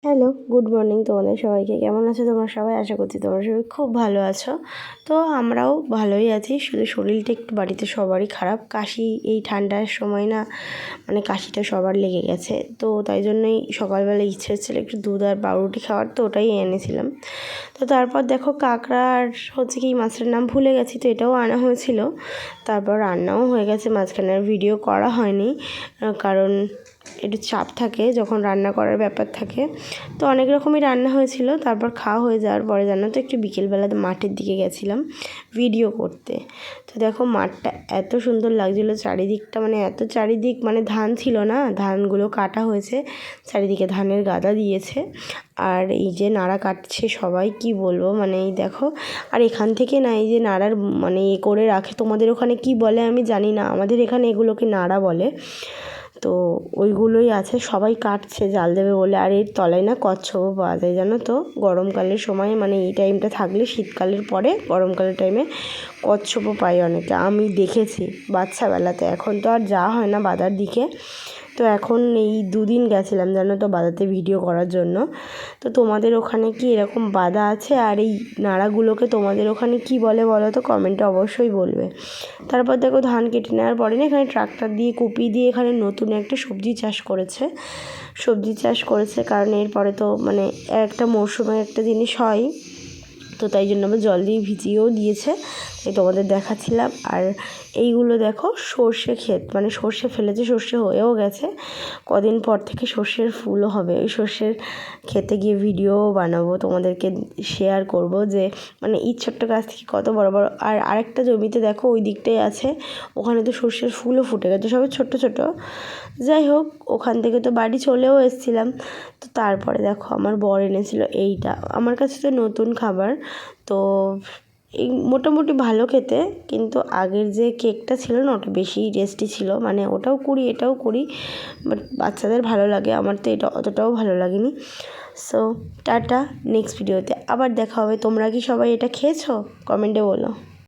Hello, good morning তোমাদের সবাইকে। কেমন আছো তোমরা সবাই? আশা করছি তোমরা সবাই খুব ভালো আছো। তো আমরাও ভালোই আছি, শুধু শরীরটা একটু বাড়িতে সবারই খারাপ। কাশি এই ঠান্ডার সময় না, মানে কাশিটা সবার লেগে গেছে। তো তাই জন্যই সকালবেলা ইচ্ছে হচ্ছিল একটু দুধ আর পাউরুটি খাওয়ার, তো ওটাই এনেছিলাম। তো তারপর দেখো কাঁকড়া আর হচ্ছে কি মাছটার নাম ভুলে গেছি, তো এটাও আনা হয়েছিল। তারপর রান্নাও হয়ে গেছে, মাঝখানে আর ভিডিও করা হয়নি, কারণ একটু চাপ থাকে যখন রান্না করার ব্যাপার থাকে। তো অনেক রকমই রান্না হয়েছিল। তারপর খাওয়া হয়ে যাওয়ার পরে জানো তো একটু বিকেলবেলাতে মাঠের দিকে গেছিলাম ভিডিও করতে। তো দেখো মাঠটা এত সুন্দর লাগছিলো, চারিদিকটা মানে এত চারিদিক মানে ধান ছিল না, ধানগুলো কাটা হয়েছে, চারিদিকে ধানের গাদা দিয়েছে। আর এই যে নাড়া কাটছে সবাই, কি বলবো, মানে এই দেখো। আর এখান থেকে না এই যে নাড়ার মানে এ করে রাখে, তোমাদের ওখানে কি বলে আমি জানি না, আমাদের এখানে এগুলোকে নাড়া বলে। তো ওইগুলোই আছে, সবাই কাটছে জাল দেবে বলে। আর এর তলায় না কচ্ছপও পাওয়া যায় জানো তো, গরমকালের সময়, মানে এই টাইমটা থাকলে শীতকালের পরে গরমকালের টাইমে কচ্ছপও পাই অনেকে, আমি দেখেছি বাচ্চাবেলাতে। এখন তো আর যাওয়া হয় না বাদার দিকে। তো এখন এই দুদিন গেছিলাম জানো তো বাদাতে ভিডিও করার জন্য। তো তোমাদের ওখানে কি এরকম বাদা আছে? আর এই নাড়াগুলোকে তোমাদের ওখানে কি বলে বলো তো, কমেন্টে অবশ্যই বলবে। তারপর দেখো ধান কেটে নেওয়ার পরে না এখানে ট্রাক্টর দিয়ে কুপি দিয়ে এখানে নতুন একটা সবজি চাষ করেছে। কারণ এরপরে তো মানে একটা মরশুমের একটা জিনিস হয়, তো তাই জন্য আবার জল দিয়ে ভিজিয়েও দিয়েছে, তাই তোমাদের দেখাচ্ছিলাম। আর এইগুলো দেখো সর্ষে ক্ষেত, মানে সর্ষে ফেলেছে, সর্ষে হয়েও গেছে, কদিন পর থেকে সর্ষের ফুলও হবে। ওই সর্ষের খেতে গিয়ে ভিডিও বানাবো, তোমাদেরকে শেয়ার করব যে মানে এই ছোট্ট গাছ থেকে কত বড় বড়। আর আরেকটা জমিতে দেখো ওই দিকটাই আছে, ওখানে তো সর্ষের ফুলও ফুটে গেছে, সবে ছোট ছোট। যাই হোক, ওখান থেকে তো বাড়ি চলেও এসেছিলাম। তো তারপরে দেখো আমার বর এনেছিল এইটা, আমার কাছে তো নতুন খাবার। তো এই মোটামুটি ভালো খেতে, কিন্তু আগের যে কেকটা ছিল না ওটা বেশি টেস্টি ছিল, মানে ওটাও করি এটাও করি, বাট বাচ্চাদের ভালো লাগে, আমার তো এটা অতটাও ভালো লাগেনি। সো টাটা, নেক্সট ভিডিওতে আবার দেখা হবে। তোমরা কি সবাই এটা খেয়েছো? কমেন্টে বলো।